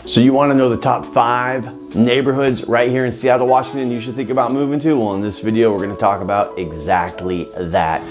So you want to know the top 5 neighborhoods right here in Seattle, Washington you should think about moving to? Well, in this video, we're going to talk about exactly that.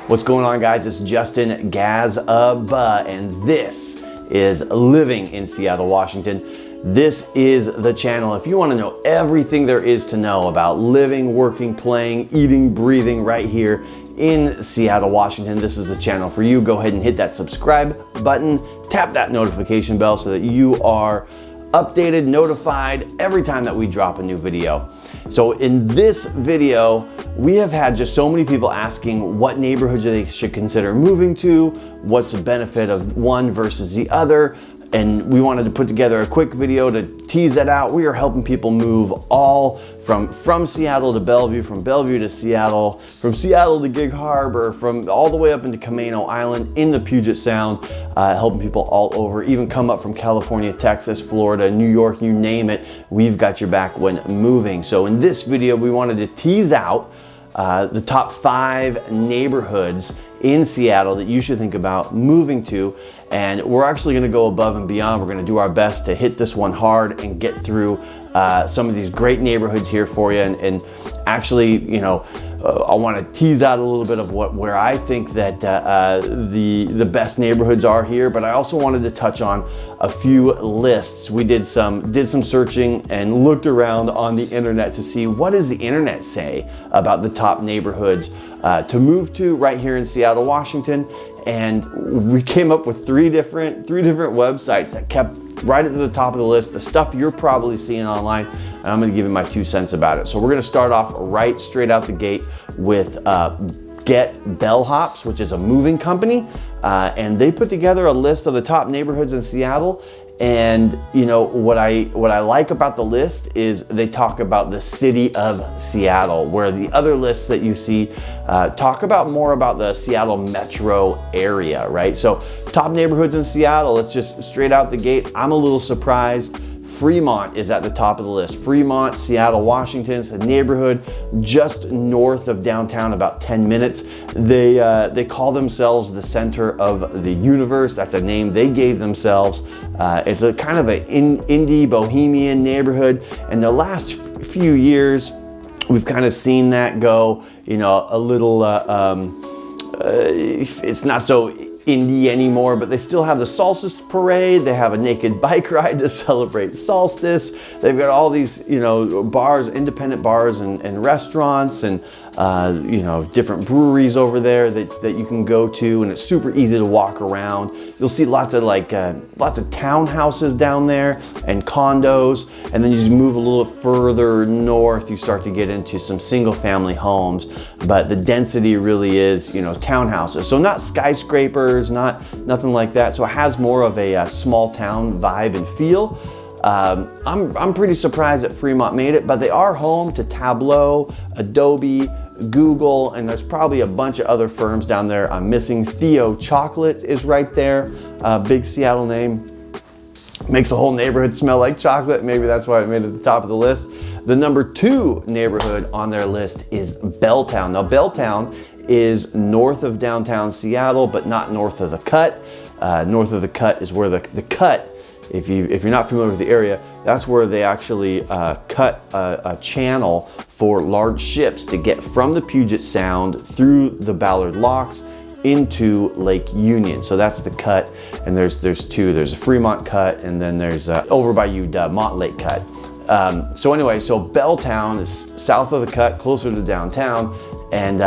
What's going on, guys? It's Justin Gazaba, and this is Living in Seattle, Washington. This is the channel. If you want to know everything there is to know about living, working, playing, eating, breathing right here in Seattle, Washington, this is the channel for you. Go ahead and hit that subscribe button, tap that notification bell so that you are updated, notified every time that we drop a new video. So in this video, we have had just so many people asking what neighborhoods they should consider moving to, what's the benefit of one versus the other, and we wanted to put together a quick video to tease that out. We are helping people move all from Seattle to Bellevue, from Bellevue to Seattle, from Seattle to Gig Harbor, from all the way up into Camano Island in the Puget Sound, helping people all over, even come up from California, Texas, Florida, New York, you name it. We've got your back when moving. So in this video, we wanted to tease out the top 5 neighborhoods in Seattle that you should think about moving to, and we're actually going to go above and beyond. We're going to do our best to hit this one hard and get through some of these great neighborhoods here for you, and actually, you know, I want to tease out a little bit of where I think that the best neighborhoods are here, but I also wanted to touch on a few lists. We did some searching and looked around on the internet to see what does the internet say about the top neighborhoods to move to right here in Seattle, Washington, and we came up with three different websites that kept right at the top of the list, the stuff you're probably seeing online, and I'm gonna give you my 2 cents about it. So we're gonna start off right straight out the gate with Get Bellhops, which is a moving company, and they put together a list of the top neighborhoods in Seattle. And you know what I like about the list is they talk about the city of Seattle, where the other lists that you see talk about more about the Seattle metro area, right? So top neighborhoods in Seattle, let's just straight out the gate. I'm a little surprised. Fremont is at the top of the list. Fremont, Seattle, Washington. It's a neighborhood just north of downtown, about 10 minutes. They call themselves the center of the universe. That's a name they gave themselves. It's a kind of an indie bohemian neighborhood. And the last few years, we've kind of seen that go, you know, a little, it's not so indie anymore, but they still have the Solstice Parade. They have a naked bike ride to celebrate solstice. They've got all these, you know, bars, independent bars and restaurants, and you know, different breweries over there that you can go to, and it's super easy to walk around. You'll see lots of townhouses down there and condos, and then you just move a little further north, you start to get into some single family homes, but the density really is, you know, townhouses. So not skyscrapers, nothing like that. So it has more of a small town vibe and feel. I'm pretty surprised that Fremont made it, but they are home to Tableau, Adobe, Google, and there's probably a bunch of other firms down there I'm missing. Theo Chocolate is right there, big Seattle name. Makes the whole neighborhood smell like chocolate. Maybe that's why it made it at the top of the list. The number 2 neighborhood on their list is Belltown. Now, Belltown is north of downtown Seattle, but not north of the Cut. North of the Cut is where the Cut, if you're not familiar with the area, that's where they actually cut a channel for large ships to get from the Puget Sound through the Ballard locks into Lake Union. So that's the Cut, and there's 2. There's a Fremont Cut, and then there's over by UW, Montlake Cut. So anyway, so Belltown is south of the Cut, closer to downtown, and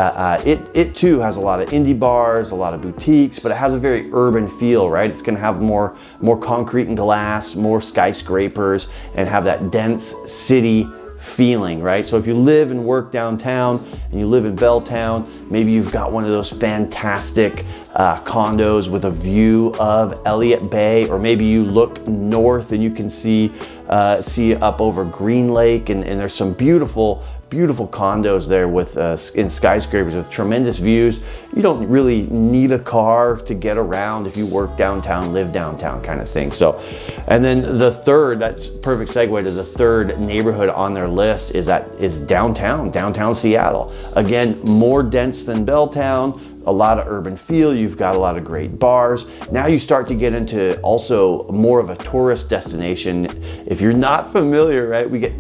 it too has a lot of indie bars, a lot of boutiques, but it has a very urban feel, right? It's gonna have more concrete and glass, more skyscrapers, and have that dense city feeling, right? So if you live and work downtown and you live in Belltown, maybe you've got one of those fantastic condos with a view of Elliott Bay, or maybe you look north and you can see up over Green Lake, and there's some beautiful beautiful condos there with in skyscrapers with tremendous views. You don't really need a car to get around if you work downtown, live downtown kind of thing. So, and then the third, that's perfect segue to the third neighborhood on their list is downtown Seattle. Again, more dense than Belltown, a lot of urban feel, you've got a lot of great bars. Now you start to get into also more of a tourist destination. If you're not familiar, right, we get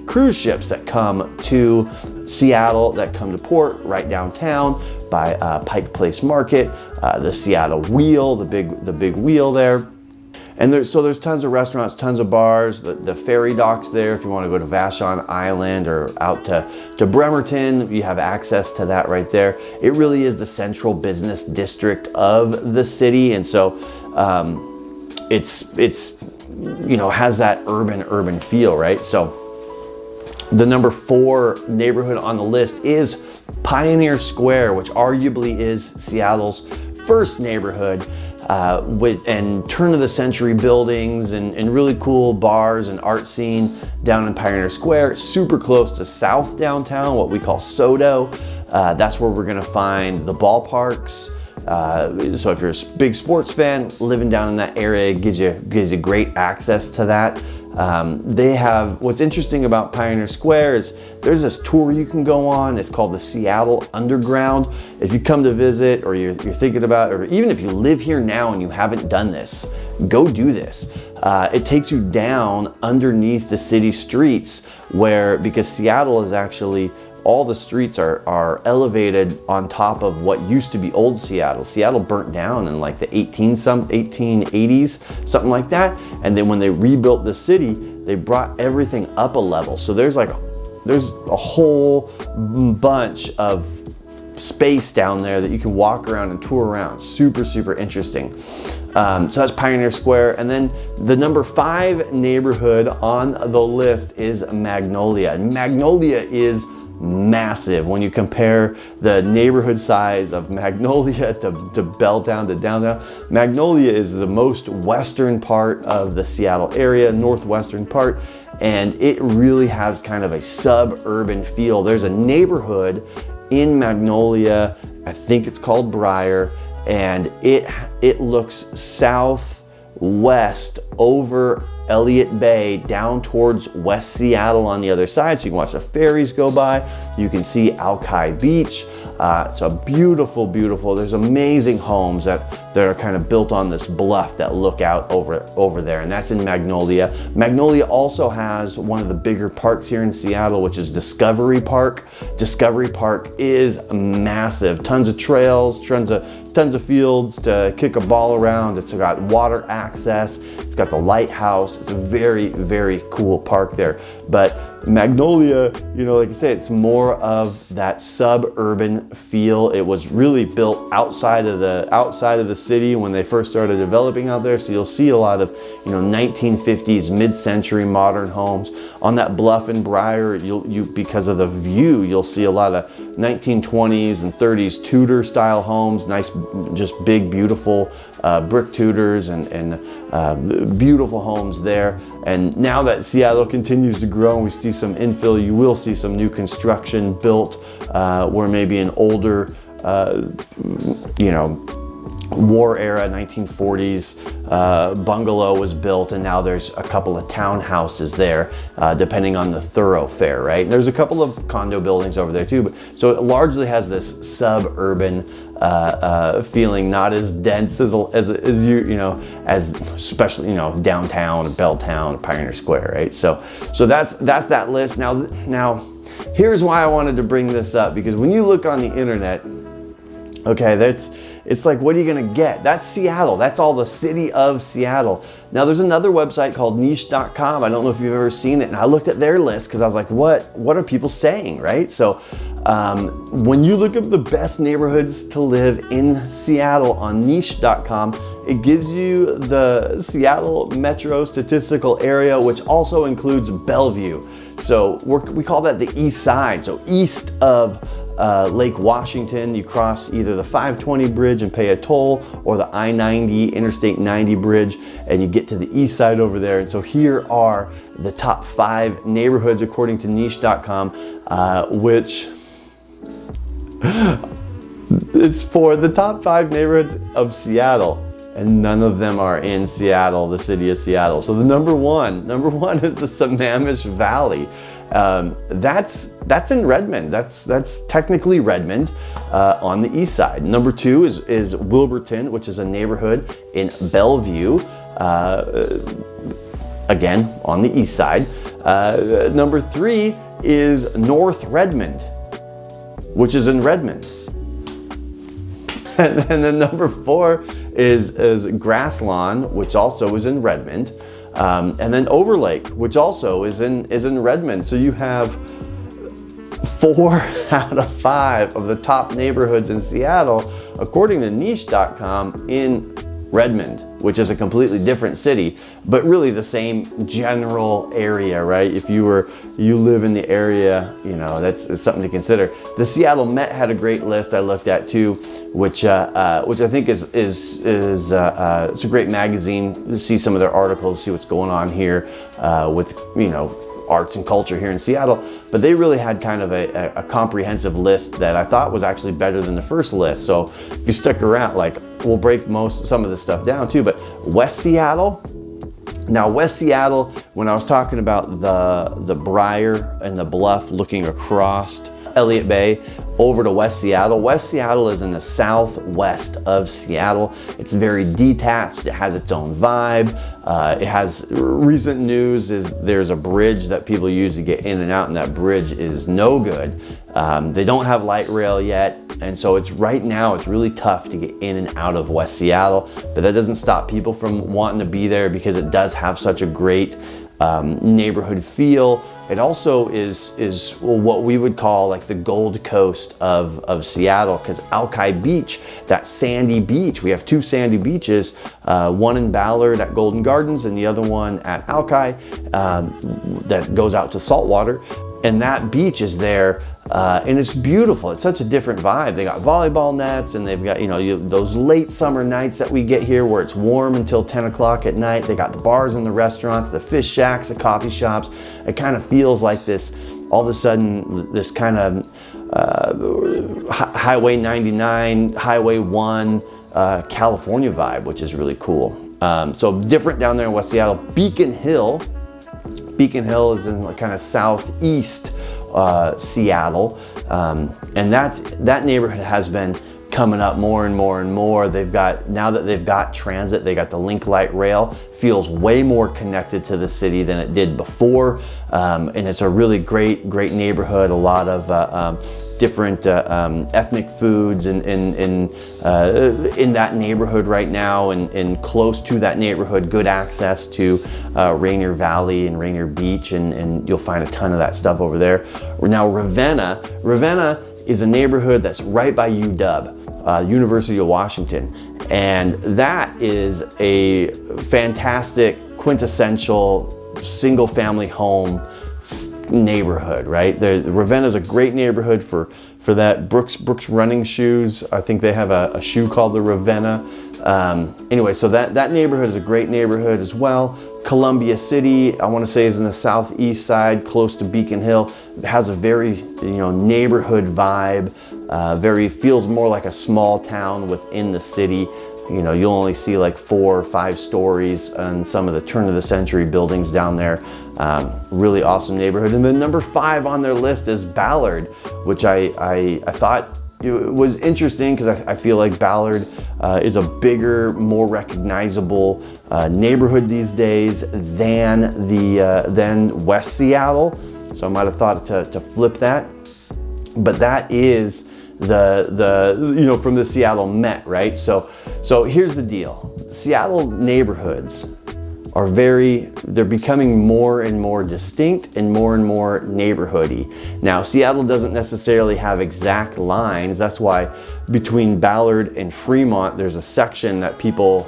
cruise ships that come to Seattle, that come to port right downtown by Pike Place Market, the Seattle Wheel, the big wheel there. And there's tons of restaurants, tons of bars, the ferry docks there. If you want to go to Vashon Island or out to Bremerton, you have access to that right there. It really is the central business district of the city. And so it's has that urban feel, right? So the number 4 neighborhood on the list is Pioneer Square, which arguably is Seattle's first neighborhood, and turn of the century buildings and really cool bars and art scene down in Pioneer Square, super close to South Downtown, what we call SoDo. That's where we're gonna find the ballparks. So if you're a big sports fan, living down in that area gives you great access to that. They have, what's interesting about Pioneer Square is there's this tour you can go on. It's called the Seattle Underground. If you come to visit or you're thinking about, or even if you live here now and you haven't done this, go do this. It takes you down underneath the city streets because Seattle is actually, all the streets are elevated on top of what used to be old Seattle. Seattle burnt down in like the 1880s, something like that. And then when they rebuilt the city, they brought everything up a level. So there's a whole bunch of space down there that you can walk around and tour around. Super, super interesting. So that's Pioneer Square. And then the number 5 neighborhood on the list is Magnolia. And Magnolia is massive when you compare the neighborhood size of Magnolia to Belltown to downtown. Magnolia is the most western part of the Seattle area, northwestern part, and it really has kind of a suburban feel. There's a neighborhood in Magnolia, I think it's called Briar, and it looks southwest over Elliott Bay down towards West Seattle on the other side. So you can watch the ferries go by. You can see Alki Beach. It's a beautiful, there's amazing homes that are kind of built on this bluff that look out over there. And that's in Magnolia. Magnolia also has one of the bigger parks here in Seattle, which is Discovery Park. Discovery Park is massive. Tons of trails, tons of fields to kick a ball around. It's got water access. It's got the lighthouse. It's a very, very cool park there. But Magnolia, like I said, it's more of that suburban feel. It was really built outside of the city when they first started developing out there. So you'll see a lot of 1950s mid-century modern homes on that bluff in Briar. You because of the view, you'll see a lot of 1920s and 30s Tudor style homes. Nice, just big, beautiful brick Tudors and beautiful homes there. And now that Seattle continues to grow and we see some infill, you will see some new construction built where maybe an older, war era 1940s bungalow was built, and now there's a couple of townhouses there, depending on the thoroughfare, right? And there's a couple of condo buildings over there too, but so it largely has this suburban feeling, not as dense as especially downtown, Belltown, Pioneer Square, right? So that's that list. Now here's why I wanted to bring this up, because when you look on the internet, okay, it's like, what are you gonna get? That's Seattle. That's all the city of Seattle. Now there's another website called niche.com. I don't know if you've ever seen it. And I looked at their list because I was like, what are people saying, right? So when you look up the best neighborhoods to live in Seattle on niche.com, it gives you the Seattle metro statistical area, which also includes Bellevue. So we call that the east side. So east of Lake Washington, you cross either the 520 bridge and pay a toll, or the I-90 Interstate 90 bridge, and you get to the east side over there. And so here are the top 5 neighborhoods according to niche.com, which is for the top 5 neighborhoods of Seattle. And none of them are in Seattle, the city of Seattle. So the number one is the Sammamish Valley. That's in Redmond. That's technically Redmond on the east side. Number 2 is Wilburton, which is a neighborhood in Bellevue, again on the east side. Number 3 is North Redmond, which is in Redmond. And then number 4 is Grasslawn, which also is in Redmond. And then Overlake, which also is in Redmond. So you have 4 out of 5 of the top neighborhoods in Seattle, according to niche.com, in Redmond, which is a completely different city, but really the same general area, right? If you live in the area, you know, it's something to consider. The Seattle Met had a great list I looked at too, which I think is it's a great magazine to see some of their articles, see what's going on here with, you know, arts and culture here in Seattle. But they really had kind of a comprehensive list that I thought was actually better than the first list. So if you stuck around, like, we'll break some of this stuff down too. But West Seattle, now West Seattle, when I was talking about the Briar and the Bluff looking across Elliott Bay over to West Seattle. West Seattle is in the southwest of Seattle. It's very detached. It has its own vibe. It has recent news is there's a bridge that people use to get in and out, and that bridge is no good. They don't have light rail yet, and so right now it's really tough to get in and out of West Seattle, but that doesn't stop people from wanting to be there because it does have such a great neighborhood feel. It also is what we would call like the Gold Coast of Seattle, because Alki Beach, that sandy beach, we have 2 sandy beaches, one in Ballard at Golden Gardens and the other one at Alki that goes out to saltwater. And that beach is there, and it's beautiful. It's such a different vibe. They got volleyball nets, and they've got, those late summer nights that we get here where it's warm until 10 o'clock at night. They got the bars and the restaurants, the fish shacks, the coffee shops. It kind of feels like this, all of a sudden, this kind of Highway 99, Highway 1, California vibe, which is really cool. So different down there in West Seattle. Beacon Hill is in kind of southeast Seattle, and that neighborhood has been coming up more and more and more. Now that they've got transit, they got the Link Light Rail, feels way more connected to the city than it did before, and it's a really great neighborhood. A lot of different ethnic foods in that neighborhood right now, and close to that neighborhood, good access to Rainier Valley and Rainier Beach, and you'll find a ton of that stuff over there. Now Ravenna is a neighborhood that's right by UW, University of Washington, and that is a fantastic quintessential single family home neighborhood, right? Ravenna is a great neighborhood for that. Brooks running shoes, I think they have a shoe called the Ravenna. Anyway, so that neighborhood is a great neighborhood as well. Columbia City, I want to say, is in the southeast side, close to Beacon Hill. It has a very neighborhood vibe. Feels more like a small town within the city. You'll only see like 4 or 5 stories on some of the turn of the century buildings down there. Really awesome neighborhood. And then number 5 on their list is Ballard, which I thought it was interesting because I feel like Ballard is a bigger, more recognizable neighborhood these days than West Seattle. So I might have thought to flip that, but that is the from the Seattle Met, right? So here's the deal. Seattle neighborhoods are they're becoming more and more distinct and more neighborhoody. Now, Seattle doesn't necessarily have exact lines. That's why between Ballard and Fremont, there's a section that people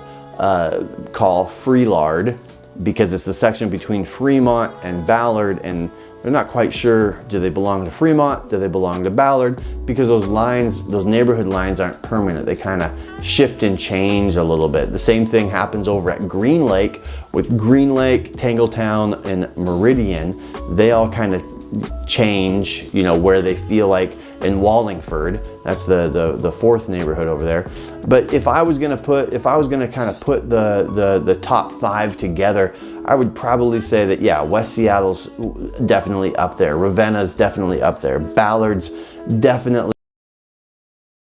call Freelard, because it's the section between Fremont and Ballard, and They're not quite sure, do they belong to Fremont? Do they belong to Ballard? Because those lines, those neighborhood lines aren't permanent. They kind of shift and change a little bit. The same thing happens over at Green Lake with Green Lake, Tangletown, and Meridian. They all kind of change, you know, where they feel like. In Wallingford, that's the fourth neighborhood over there. But if I was gonna kind of put the top 5 together, I would probably say that, yeah, West Seattle's definitely up there. Ravenna's definitely up there. Ballard's definitely.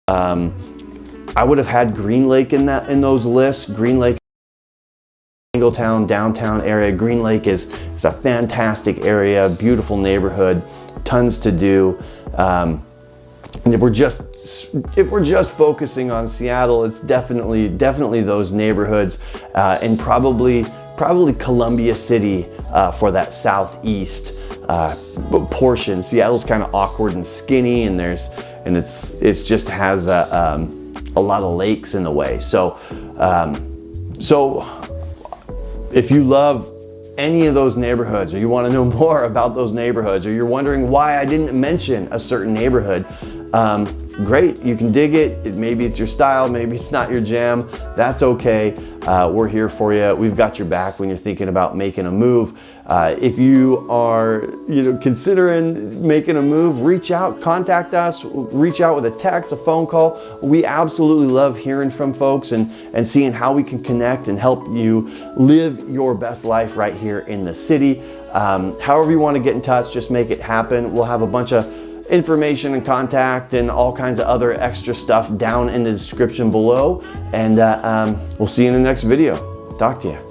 I would have had Green Lake in those lists. Green Lake, Tangletown, downtown area. Green Lake is a fantastic area, beautiful neighborhood, tons to do. And if we're just focusing on Seattle, it's definitely those neighborhoods, and probably Columbia City for that southeast portion. Seattle's kind of awkward and skinny, and it's just has a lot of lakes in the way. So if you love any of those neighborhoods, or you want to know more about those neighborhoods, or you're wondering why I didn't mention a certain neighborhood, great, you can dig it. Maybe it's your style, maybe it's not your jam. That's okay. We're here for you. We've got your back when you're thinking about making a move. If you are, considering making a move, reach out, contact us, reach out with a text, a phone call. We absolutely love hearing from folks and seeing how we can connect and help you live your best life right here in the city. However you want to get in touch, just make it happen. We'll have a bunch of information and contact and all kinds of other extra stuff down in the description below. And we'll see you in the next video. Talk to you.